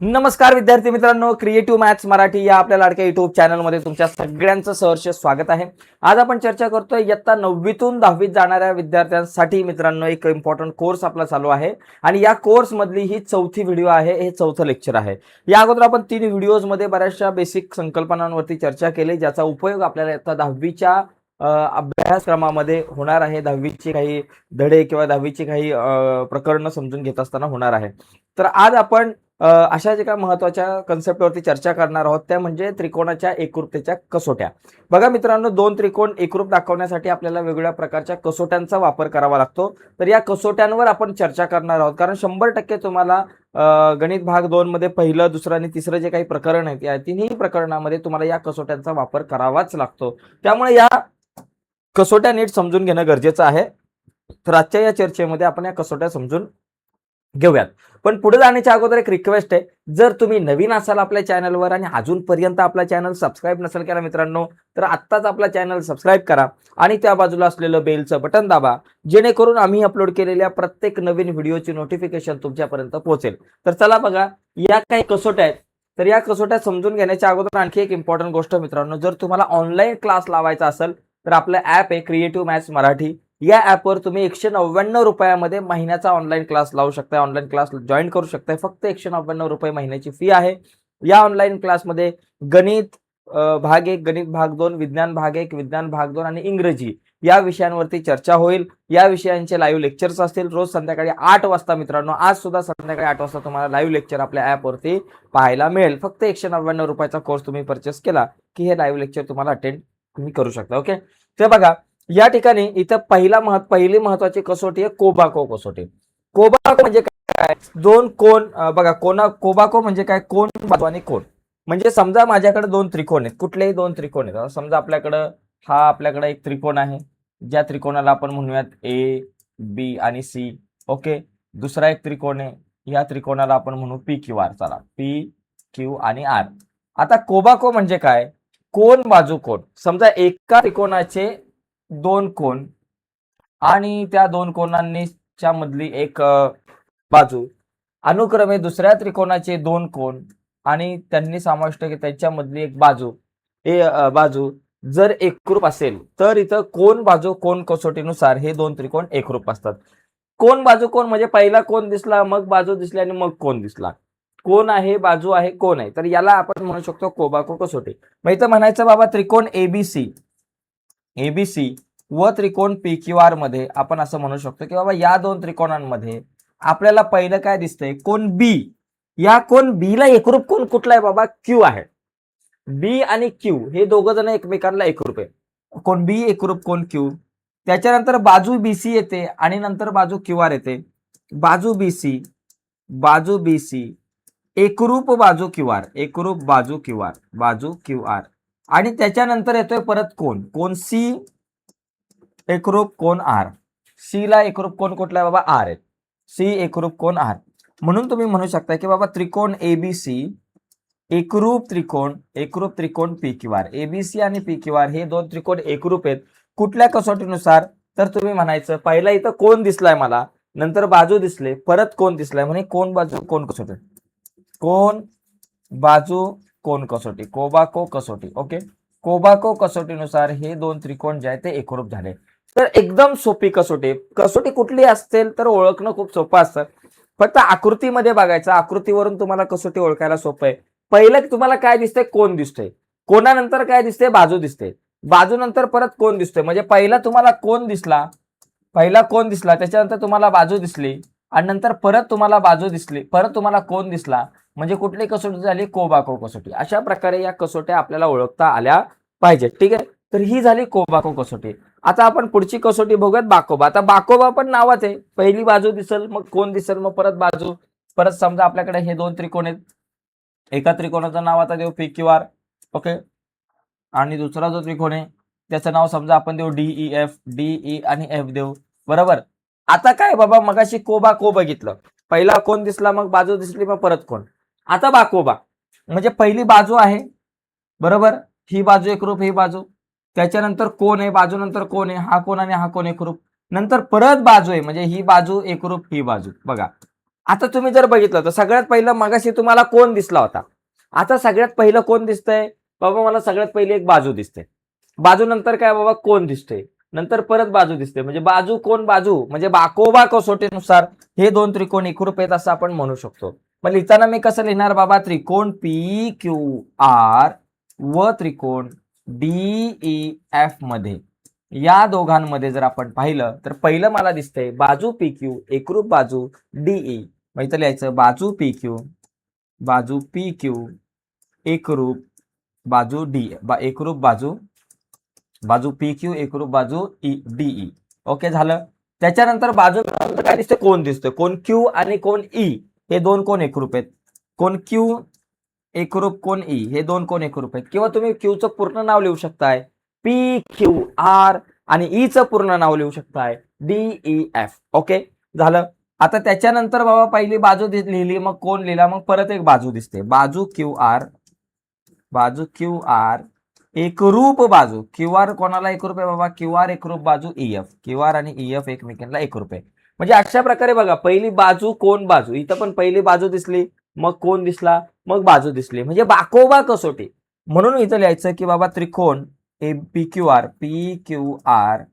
नमस्कार विद्यार्थी मित्रांनो, क्रिएटिव्ह मॅथ्स मराठी या आपल्या लाडक्या युट्यूब चॅनलमध्ये तुमच्या सगळ्यांचं सहर्ष स्वागत आहे। आज आपण चर्चा करतोय इयत्ता 9वीतून 10वीत जाणाऱ्या विद्यार्थ्यांसाठी मित्रांनो एक इम्पॉर्टंट कोर्स आपला चालू आहे आणि या कोर्स मधली ही चौथी व्हिडिओ आहे, हे चौथं लेक्चर आहे। या अगोदर आपण 3 व्हिडिओज मध्ये बऱ्याचशा बेसिक संकल्पनांवरती चर्चा केली, ज्याचा उपयोग आपल्याला इयत्ता 10वीच्या अभ्यासक्रमामध्ये होणार आहे। 10वीचे काही धडे किंवा 10वीची काही प्रकरणं समजून घेत असताना होणार आहे। तर आज आपण अशा जे काही महत्त्वाच्या कन्सेप्टवरती चर्चा करणार आहोत त्या म्हणजे त्रिकोणाच्या एकरूपतेच्या कसोट्या। बघा मित्रांनो, दोन त्रिकोण एकरूप दाखवण्यासाठी आपल्याला वेगवेगळ्या प्रकारच्या कसोट्यांचा वापर करावा लागतो। तर या कसोट्यांवर आपण चर्चा करणार आहोत, कारण 100% तुम्हाला गणित भाग 2 मध्ये पहिलं, दुसरं आणि तिसरं जे काही प्रकरण आहेत या तिन्ही प्रकरणामध्ये तुम्हाला या कसोट्यांचा वापर करावाच लागतो। त्यामुळे या कसोट्या नीट समजून घेणं गरजेचं आहे। तर आजच्या या चर्चेमध्ये आपण या कसोट्या समजून घेऊयात। पण पुढे जाण्याच्या अगोदर एक रिक्वेस्ट आहे, जर तुम्ही नवीन असाल आपल्या चॅनलवर आणि अजूनपर्यंत आपला चॅनल सबस्क्राइब नसेल केला मित्रांनो, तर आत्ताच आपला चॅनल सबस्क्राइब करा आणि त्या बाजूला असलेलं बेलचं बटन दाबा, जेणेकरून आम्ही अपलोड केलेल्या प्रत्येक नवीन व्हिडिओची नोटिफिकेशन तुमच्यापर्यंत पोहोचेल। तर चला बघा, या काही कसोट्या आहेत। तर या कसोट्या समजून घेण्याच्या अगोदर आणखी एक इम्पॉर्टंट गोष्ट मित्रांनो, जर तुम्हाला ऑनलाईन क्लास लावायचा असेल तर आपलं ॲप आहे क्रिएटिव्ह मॅथ्स मराठी। या ॲपवर तुम्ही 199 रुपयामध्ये महिन्याचा ऑनलाईन क्लास लावू शकता, ऑनलाईन क्लास जॉईन करू शकता। फक्त 199 रुपये महिन्याची फी आहे। या ऑनलाईन क्लासमध्ये गणित भाग 1, गणित भाग 2, विज्ञान भाग 1, विज्ञान भाग 2 आणि इंग्रजी या विषयांवरती चर्चा होईल। या विषयांचे लाईव्ह लेक्चर्स असतील रोज संध्याकाळी 8 वाजता मित्रांनो। आज सुद्धा संध्याकाळी 8 वाजता तुम्हाला लाईव्ह लेक्चर आपल्या ॲपवरती पाहायला मिळेल। फक्त 199 रुपयाचा कोर्स तुम्ही परचेस केला की हे लाईव्ह लेक्चर तुम्हाला अटेंड तुम्ही करू शकता। ओके, तर बघा या ठिकाणी इथं पहिली महत्वाची कसोटी आहे कोबाको कसोटी। कोबाको म्हणजे काय? दोन कोण, बघा कोबाको म्हणजे काय? कोण, बाजू आणि कोण। म्हणजे समजा माझ्याकडे दोन त्रिकोण आहेत, कुठलेही दोन त्रिकोण आहेत। समजा आपल्याकडे एक त्रिकोण आहे, ज्या त्रिकोणाला आपण म्हणूयात ए, बी आणि सी। ओके, दुसरा एक त्रिकोण आहे, या त्रिकोणाला आपण म्हणू पी क्यू आर। चला, पी क्यू आणि आर। आता कोबाको म्हणजे काय? कोण, बाजू, कोण। समजा एका त्रिकोणाचे दोन कोण आणि त्या दोन कोणांच्या मधली एक बाजू, अनुक्रमे दुसऱ्या त्रिकोणाचे दोन कोण आणि त्यांनी समाविष्ट केली त्यांच्यामधली एक बाजू जर एकरूप असेल तर इथं कोण, बाजू, कोण कसोटीनुसार हे दोन त्रिकोण एकरूप असतात। कोण, बाजू, कोण म्हणजे पहिला कोण दिसला, मग बाजू दिसली आणि मग कोण दिसला। कोण आहे, बाजू आहे, कोण आहे, तर याला आपण म्हणू शकतो कोबाको कसोटी। मग इथं म्हणायचं बाबा त्रिकोण एबीसी व त्रिकोण पी क्यू आर मध्ये आपण असं म्हणू शकतो की बाबा या दोन त्रिकोणांमध्ये आपल्याला पहिलं काय दिसतंय? कोण बी। या कोण बी ला एकरूप कोण कुठला आहे बाबा? क्यू आहे। बी आणि क्यू हे दोघ जण एकमेकांना एकरूप आहे। कोण बी एकरूप कोण क्यू। त्याच्यानंतर बाजू बीसी येते आणि नंतर बाजू क्यू आर येते। बाजू बीसी एकरूप बाजू क्यू आर, एकरूप बाजू क्यू आर आणि त्याच्यानंतर येतोय परत कोण सी एकरूप कोण आर। सी ला एकरूप कोण कुठला आहे बाबा? आर आहे। सी एकरूप कोण आर। म्हणून तुम्ही म्हणू शकता की बाबा त्रिकोण एबीसी एकरूप त्रिकोण पी क्यू आर। एबीसी आणि पी क्यू आर हे दोन त्रिकोण एकरूप आहेत कुठल्या कसोटीनुसार? तर तुम्ही म्हणायचं पहिला इथं कोण दिसलाय मला, नंतर बाजू दिसले, परत कोण दिसलाय, म्हणजे कोण, बाजू, कोण कसोटी। कोण, बाजू, कोण कसोटी, कोबाको कसोटी। ओके, कोबाको कसोटीनुसार हे दोन त्रिकोण जे आहेत ते एकरूप झाले। तर एकदम सोपी कसोटी कुठली असेल तर ओळखणं खूप सोपं असतं। फक्त आकृतीमध्ये बघायचं, आकृतीवरून तुम्हाला कसोटी ओळखायला सोपं आहे। पहिलं तुम्हाला काय दिसतंय? कोण दिसतंय। कोणानंतर काय दिसतंय? बाजू दिसते। बाजू नंतर परत कोण दिसतोय, म्हणजे पहिला तुम्हाला कोण दिसला, त्याच्यानंतर तुम्हाला बाजू दिसली आणि नंतर परत तुम्हाला बाजू दिसली, परत तुम्हाला कोण दिसला, म्हणजे कुठली कसोटी झाली? कोबाको कसोटी। अशा प्रकारे या कसोट्या आपल्याला ओळखता आल्या पाहिजे। ठीक आहे, तर ही झाली कोबाको कसोटी। आता आपण पुढची कसोटी बघूयात बाकोबा। आता बाकोबा पण नावाच आहे, पहिली बाजू दिसेल, मग कोण दिसेल, मग परत बाजू। परत समजा आपल्याकडे हे दोन त्रिकोण आहेत, एका त्रिकोणाचं नाव आता देऊ पी क्यू आर। ओके, आणि दुसरा जो त्रिकोण आहे त्याचं नाव समजा आपण देऊ डीई आणि एफ देऊ, बरोबर। आता काय बाबा, मगाशी कोबाको बघितलं, पहिला कोण दिसला, मग बाजू दिसली, मग परत कोण। आता बाकोबा म्हणजे पहिली बाजू आहे, बरोबर, ही बाजू एकरूप, ही बाजू, त्याच्यानंतर कोण आहे, बाजू नंतर कोण आहे, हा कोण आणि हा कोण एकरूप, नंतर परत बाजू आहे, म्हणजे ही बाजू एकरूप, ही बाजू। बघा आता तुम्ही जर बघितलं तर सगळ्यात पहिलं मगाशी तुम्हाला कोण दिसला होता, आता सगळ्यात पहिलं कोण दिसतंय बाबा, मला सगळ्यात पहिली एक बाजू दिसते, बाजू नंतर काय बाबा कोण दिसतंय, नंतर परत बाजू दिसते, म्हणजे बाजू कोण बाजू म्हणजे बाकोबा कसोटीनुसार हे दोन त्रिकोण एकरूप आहेत असं आपण म्हणू शकतो. मग लिहिताना मी कसं लिहिणार बाबा, त्रिकोण पी क्यू आर व त्रिकोण डीई एफ मध्ये या दोघांमध्ये जर आपण पाहिलं तर पहिलं मला दिसतंय बाजू पी क्यू एकरूप बाजू डीई, मग इथं लिहायचं बाजू पी क्यू एकरूप बाजू डी एकरूप बाजू पी क्यू एकरूप बाजू डीई. ओके झालं. त्याच्यानंतर बाजू काय दिसतं, कोण दिसतोय, कोण क्यू आणि कोण ई हे दोन कोण एकरूप आहेत, कोण क्यू एकरूप कोण ई हे दोन कोण एकरूप आहेत. किंवा तुम्ही क्यूचं पूर्ण नाव लिहू शकताय पी क्यू आर आणि ई चं पूर्ण नाव लिहू शकताय डीई एफ. ओके झालं. आता त्याच्यानंतर बाबा पहिली बाजू लिहिली, मग कोण लिहिला, मग परत एक बाजू दिसते बाजू क्यू आर एकरूप बाजू. क्यू आर कोणाला एकरूप आहे बाबा, क्यू आर एकरूप बाजू ईएफ, क्यू आर आणि ईएफ एकमेकांना एकरूप आहे. म्हणजे अशा प्रकारे बघा, पहिली बाजू कोण बाजू, इथं पण पहिली बाजू दिसली, मग कोण दिसला, मग बाजू दिसली, म्हणजे बाकोबा कसोटी. म्हणून इथं लिहायचं की बाबा त्रिकोण पी क्यू आर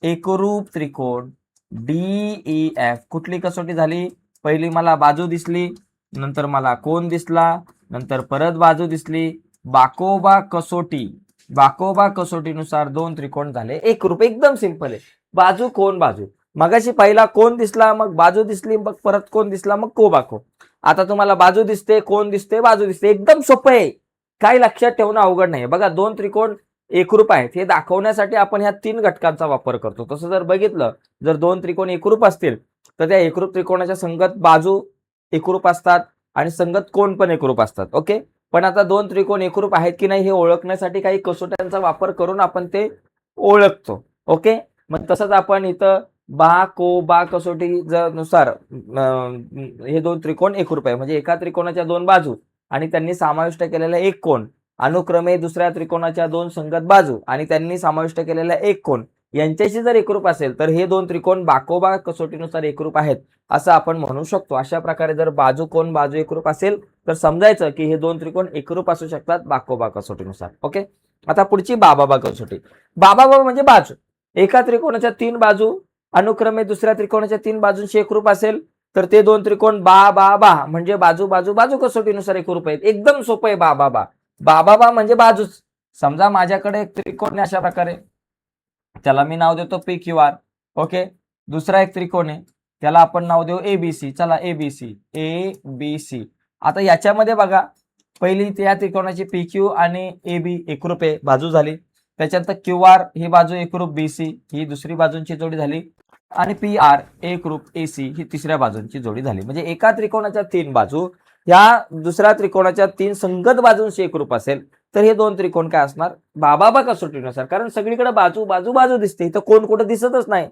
एकरूप त्रिकोण डीई एफ. कुठली कसोटी झाली, पहिली मला बाजू दिसली, नंतर मला कोण दिसला, नंतर परत बाजू दिसली, बाकोबा कसोटीनुसार दोन त्रिकोण झाले एकरूप. एकदम सिंपल आहे, बाजू कोण बाजू. मगाशी पहिला कोण दिसला, मग बाजू दिसली, मग परत कोण दिसला, मग बाको. आता तुम्हाला बाजू दिसते, कोण दिसते, बाजू दिसते. एकदम सोपं आहे, काही लक्षात ठेवणं अवघड नाही. बघा, दोन त्रिकोण एकरूप आहेत हे दाखवण्यासाठी आपण ह्या तीन घटकांचा वापर करतो. तसं जर बघितलं, जर दोन त्रिकोण एकरूप असतील तर त्या एकरूप त्रिकोणाच्या संगत बाजू एकरूप असतात आणि संगत कोण पण एकरूप असतात. ओके, पण आता दोन त्रिकोण एकरूप आहेत की नाही हे ओळखण्यासाठी काही कसोट्यांचा वापर करून आपण ते ओळखतो. ओके, मग तसंच आपण इथं बा कसोटी नुसार हे दोन त्रिकोण एकरूप आहे, म्हणजे एका त्रिकोणाच्या दोन बाजू आणि त्यांनी समाविष्ट केलेला एक कोण अनुक्रमे दुसऱ्या त्रिकोणाच्या दोन संगत बाजू आणि त्यांनी समाविष्ट केलेला एक कोण यांच्याशी जर एकरूप असेल तर हे दोन त्रिकोण बाकोबा कसोटीनुसार एकरूप आहेत असं आपण म्हणू शकतो. अशा प्रकारे जर बाजू कोण बाजू एकरूप असेल तर समजायचं की हे दोन त्रिकोण एकरूप असू शकतात बाकोबा कसोटीनुसार. ओके, आता पुढची बाबा कसोटी. बाबा म्हणजे बाजू, एका त्रिकोणाच्या तीन बाजू अनुक्रमे दुसऱ्या त्रिकोणाच्या तीन बाजूंशी एकरूप असेल तर ते दोन त्रिकोण बा म्हणजे बाजू कसोटीनुसार एकरूप आहेत. एकदम सोपं आहे. बा म्हणजे बाजूच. समजा माझ्याकडे एक त्रिकोण आहे अशा प्रकारे, त्याला मी नाव देतो पी क्यू आर. ओके, दुसरा एक त्रिकोण आहे त्याला आपण नाव देऊ एबीसी. चला एबीसी. आता याच्यामध्ये बघा, पहिली त्या त्रिकोणाची पी क्यू आणि ए बी एकरूप आहे, बाजू झाली. त्याच्यानंतर क्यू आर ही बाजू एकरूप बीसी, ही दुसरी बाजूंची जोडी झाली, आणि पी आर एकरूप एसी ही तिसऱ्या बाजूंची जोडी झाली. म्हणजे एका त्रिकोणाच्या तीन बाजू ह्या दुसऱ्या त्रिकोणाच्या तीन संगत बाजूंशी एकरूप असेल तर हे दोन त्रिकोण काय असणार बाबा कसोटीनुसार. कारण सगळीकडे बाजू दिसते, इथं कोण कुठं दिसतच नाही,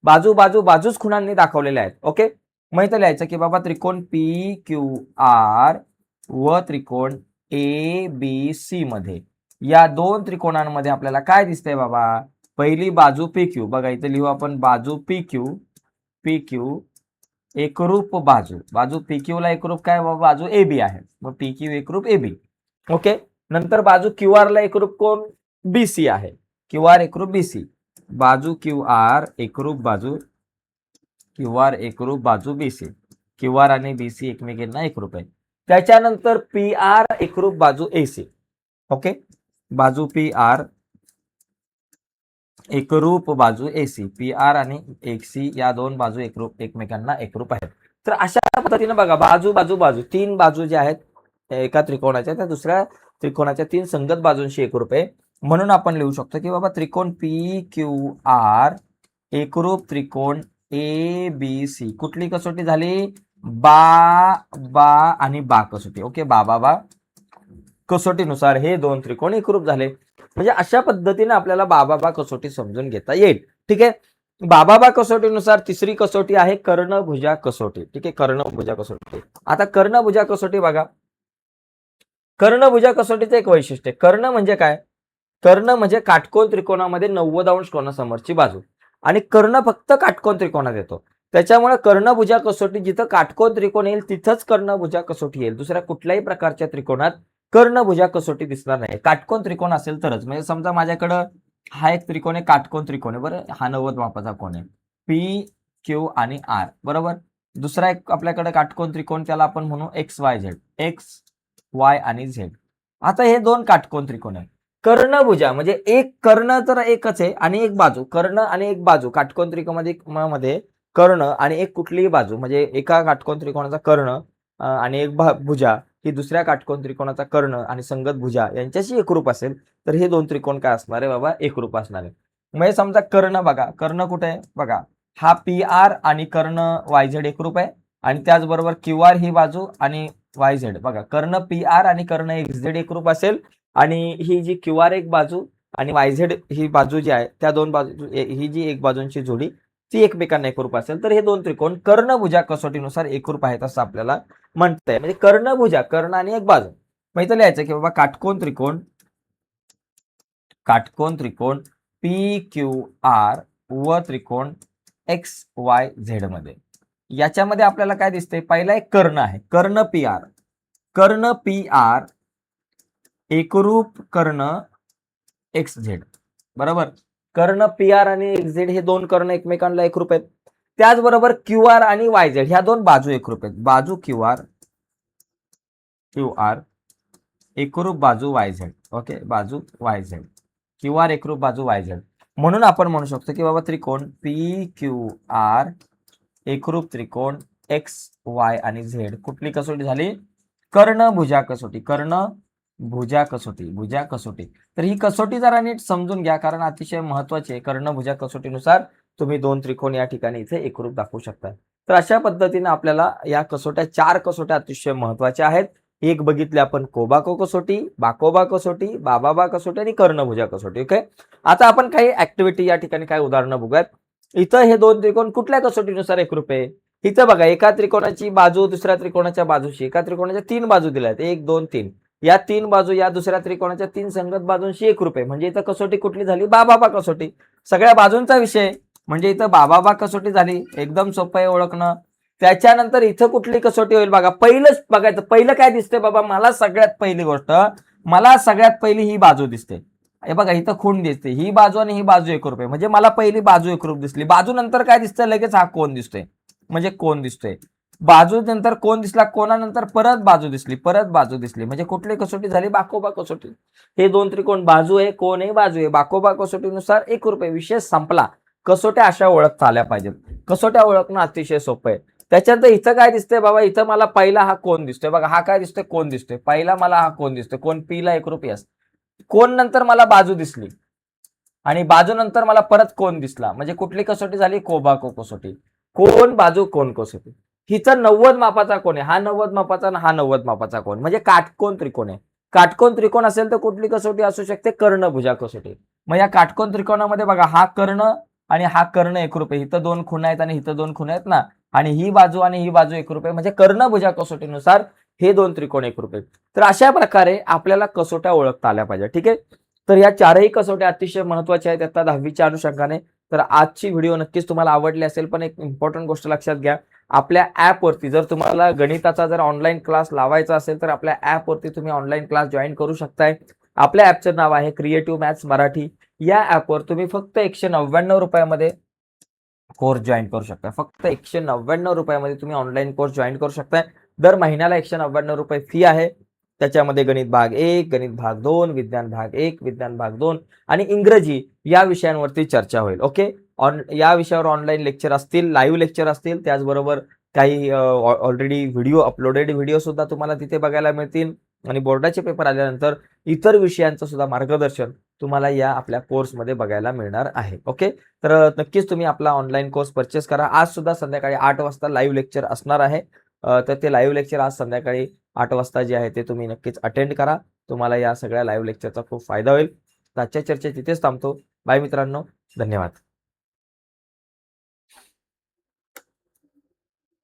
बाजूच खुणांनी दाखवलेल्या आहेत. ओके, मग इथं लिहायचं की बाबा त्रिकोण पी क्यू आर व त्रिकोण ए बी सी मध्ये या दोन त्रिकोणांमध्ये आपल्याला काय दिसतंय बाबा, पहिली बाजू पी क्यू. बघा इथे लिहू आपण बाजू पी क्यू एकरूप बाजू पी क्यू ला एकरूप काय बाबा, बाजू ए बी आहे, मग पी क्यू एकरूप ए बी. ओके, नंतर बाजू क्यू आर ला एकरूप कोण बीसी आहे, क्यू आर एकरूप बीसी. बाजू क्यू आर एकरूप बाजू बीसी. क्यू आर आणि बीसी एकमेकांना एकरूप आहे. त्याच्यानंतर पी आर एकरूप बाजू एसी. ओके, बाजू पी आर एकरूप बाजू एसी. पी आर आणि एसी या दोन बाजू एकमेकांना एकरूप आहेत. तर अशा पद्धतीने बघा, बाजू तीन बाजू ज्या आहेत एका त्रिकोणाच्या त्या दुसऱ्या त्रिकोणाच्या तीन संगत बाजूंशी एकरूप आहे. म्हणून आपण लिहू शकतो की बाबा त्रिकोण पी क्यू आर एकरूप त्रिकोण ए बी सी. कुठली कसोटी झाली, बा आणि बा कसोटी. ओके, बा कसोटीनुसार हे दोन त्रिकोण एकरूप झाले. म्हणजे अशा पद्धतीने आपल्याला बाबा कसोटी समजून घेता येईल. ठीक आहे, बाबा कसोटीनुसार तिसरी कसोटी आहे कर्णभुजा कसोटी. ठीक आहे, कर्णभुजा कसोटी. आता कर्णभुजा कसोटी बघा, कर्णभुजा कसोटीचं एक वैशिष्ट्य, कर्ण म्हणजे काय, कर्ण म्हणजे काटकोन त्रिकोणामध्ये 90 अंश कोनासमोरची बाजू, आणि कर्ण फक्त काटकोन त्रिकोणात येतो. त्याच्यामुळे कर्णभुजा कसोटी जिथं काटकोन त्रिकोण येईल तिथंच कर्णभुजा कसोटी येईल. दुसऱ्या कुठल्याही प्रकारच्या त्रिकोणात कर्णभुजा कसोटी दिसणार नाही. काटकोन त्रिकोण असेल तरच. म्हणजे समजा माझ्याकडं हा एक त्रिकोण आहे, काटकोन त्रिकोण आहे बरं, हा 90 मापाचा कोण आहे, पी क्यू आणि आर बरोबर. दुसरा एक आपल्याकडे काटकोन त्रिकोण, त्याला आपण म्हणू x Y Z, x Y आणि झेड. आता हे दोन काटकोन त्रिकोण आहे. कर्णभुजा म्हणजे एक कर्ण तर एकच आहे आणि एक बाजू, कर्ण आणि एक बाजू काटकोन त्रिकोणामध्ये कर्ण आणि एक कुठलीही बाजू, म्हणजे एका काटकोन त्रिकोणाचा कर्ण आणि एक भुजा ही दुसऱ्या काटकोन त्रिकोणाचा कर्ण आणि संगत भुजा यांच्याशी एकरूप असेल तर हे दोन त्रिकोण काय असणार आहे बाबा, एकरूप असणार आहे. म्हणजे समजा कर्ण बघा, कर्ण कुठे आहे बघा, हा पी आर आणि कर्ण वाय झेड एकरूप आहे आणि त्याचबरोबर क्यू आर ही बाजू आणि वाय झेड बघा, कर्ण पी आर आणि कर्ण एक्स झेड एकरूप असेल आणि ही जी क्यू आर एक बाजू आणि वाय झेड ही बाजू जी आहे त्या दोन बाजू, ही जी एक बाजूंची जोडी ती एकमेकांना एकरूप असेल तर हे दोन त्रिकोण कर्णभुजा कसोटीनुसार एकरूप आहेत असं आपल्याला म्हणतंय. म्हणजे कर्णभुजा, कर्ण आणि एक बाजू. मग इथं लिहायचं की बाबा काटकोन त्रिकोण पी क्यू आर व त्रिकोण एक्स वाय झेड मध्ये, याच्यामध्ये आपल्याला काय दिसतंय, पहिला एक कर्ण आहे, कर्ण पी आर एकरूप कर्ण एक्स झेड बरोबर. कर्ण पी आर आणि एक्स झेड हे दोन कर्ण एकमेकांना एकरूप आहेत. त्याचबरोबर क्यू आर आणि वाय झेड ह्या दोन बाजू एकरूप आहेत, बाजू क्यू आर एकरूप बाजू वाय झेड. ओके, बाजू वाय झेड, क्यू आर एकरूप बाजू वाय झेड. म्हणून आपण म्हणू शकतो की बाबा त्रिकोण पी क्यू आर एकरूप त्रिकोण एक्स वाय आणि झेड कुठली कसोटी झाली, कर्णभुजा कसोटी, कर्णभुजा कसोटी. तर ही कसोटी जरा नीट समजून घ्या कारण अतिशय महत्वाची आहे. कर्णभुजा कसोटीनुसार तुम्ही दोन त्रिकोण या ठिकाणी इथे एकरूप दाखवू शकता. तर अशा पद्धतीने आपल्याला या कसोट्या, चार कसोट्या अतिशय महत्वाच्या आहेत. एक बघितले आपण कोबाको कसोटी, बाकोबा कसोटी, बाबाबा कसोटी आणि कर्णभुजा कसोटी. ओके, आता आपण काही ऍक्टिव्हिटी या ठिकाणी काय उदाहरणं बघूयात. इथं हे दोन त्रिकोण कुठल्या कसोटीनुसार एकरूप आहे. इथं बघा, एका त्रिकोणाची बाजू दुसऱ्या त्रिकोणाच्या बाजूशी, एका त्रिकोणाच्या तीन बाजू दिल्या आहेत, 1 2 3, या तीन बाजू या दुसऱ्या त्रिकोणाच्या तीन संगत बाजूंशी एकरूप आहे. म्हणजे इथं कसोटी कुठली झाली, बाबाबा कसोटी. सगळ्या बाजूंचा विषय म्हणजे इथं बाबाबा कसोटी झाली, एकदम सोपं आहे ओळखणं. त्याच्यानंतर इथं कुठली कसोटी होईल बघा, पहिलंच बघायचं, पहिलं काय दिसतंय बाबा, मला सगळ्यात पहिली गोष्ट, मला सगळ्यात पहिली ही बाजू दिसते. हे बघा, इथं खूण दिसते, ही बाजू आणि ही बाजू एकरूप आहे, म्हणजे मला पहिली बाजू एकरूप दिसली. बाजू नंतर काय दिसतंय, लगेच हा कोन दिसतोय, म्हणजे कोन दिसतोय. बाजू नंतर कोन दिसला, कोणानंतर परत बाजू दिसली, परत बाजू दिसली, म्हणजे कुठली कसोटी झाली, बाकोबा कसोटी. हे दोन त्रिकोण बाजू आहे, कोन आहे, बाजू आहे, बाकोबा कसोटीनुसार एकरूप आहे, विषय संपला. कसोट्या अशा ओळखता आल्या पाहिजेत. कसोट्या ओळखणं अतिशय सोपं आहे. त्याच्यानंतर इथं काय दिसतंय बाबा, इथं मला पहिला हा कोन दिसतोय बघा, हा काय दिसतोय, कोन दिसतोय. पहिला मला हा कोन दिसतोय, कोन पी ला एकरूप यस. कोन नंतर मला बाजू दिसली आणि बाजू नंतर मला परत कोन दिसला, म्हणजे कुठली कसोटी झाली, कोबाको कसोटी. कोन बाजू कोन कसोटी. हिचं 90 मापाचा कोण आहे, हा 90 मापाचा आणि हा 90 मापाचा कोण, म्हणजे काटकोन त्रिकोण आहे. काटकोन त्रिकोण असेल तर कुठली कसोटी असू शकते, कर्णभुजा कसोटी. मग या काटकोन त्रिकोणामध्ये बघा, हा कर्ण आणि हा कर्ण एकरूप आहे, इथं दोन खुणा आहेत आणि इथं दोन खुणा आहेत ना, आणि ही बाजू आणि ही बाजू एकरूप आहे, म्हणजे कर्णभुजा कसोटीनुसार हे दोन त्रिकोण एकरूप आहेत. तर अशा प्रकारे आपल्याला कसोट्या ओळखता आल्या पाहिजे. ठीक आहे, तर या चारही कसोट्या अतिशय महत्वाच्या आहेत आता 10वीच्या अनुषंगाने. तर आजची व्हिडिओ नक्कीच तुम्हाला आवडली असेल, पण एक इम्पॉर्टंट गोष्ट लक्षात घ्या, आपल्या ॲपवरती जर तुम्हाला गणिताचा जर ऑनलाईन क्लास लावायचा असेल तर आपल्या ॲपवरती तुम्ही ऑनलाईन क्लास जॉईन करू शकताय. आपल्या ॲपचं नाव आहे क्रिएटिव्ह मॅथ्स मराठी. या ॲपवर तुम्ही फक्त 199 रुपयामध्ये कोर्स जॉईन करू शकता. फक्त 199 रुपयामध्ये तुम्ही ऑनलाईन कोर्स जॉईन करू शकताय. दर महिन्याला 199 रुपये फी आहे. त्याच्यामध्ये गणित भाग 1, गणित भाग 2, विज्ञान भाग 1, विज्ञान भाग 2 आणि इंग्रजी या विषयांवरती चर्चा होईल. ओके, या विषयावर ऑनलाईन लेक्चर असतील, लाईव्ह लेक्चर असतील, त्याचबरोबर काही ऑलरेडी व्हिडिओ अपलोडेड व्हिडिओ सुद्धा तुम्हाला तिथे बघायला मिळतील आणि बोर्डाचे पेपर आल्यानंतर इतर विषयांचं सुद्धा मार्गदर्शन तुम्हाला या आपल्या कोर्समध्ये बघायला मिळणार आहे. ओके, तर नक्कीच तुम्ही आपला ऑनलाईन कोर्स परचेस करा. आज सुद्धा संध्याकाळी 8 वाजता लाईव्ह लेक्चर असणार आहे. तर ते लाईव्ह लेक्चर आज संध्याकाळी 8 वाजता जे आहे ते तुम्ही नक्कीच अटेंड करा. तुम्हाला या सगळ्या लाईव्ह लेक्चरचा खूप फायदा होईल. आजच्या चर्चा तिथेच थांबतो. बाय मित्रांनो, धन्यवाद.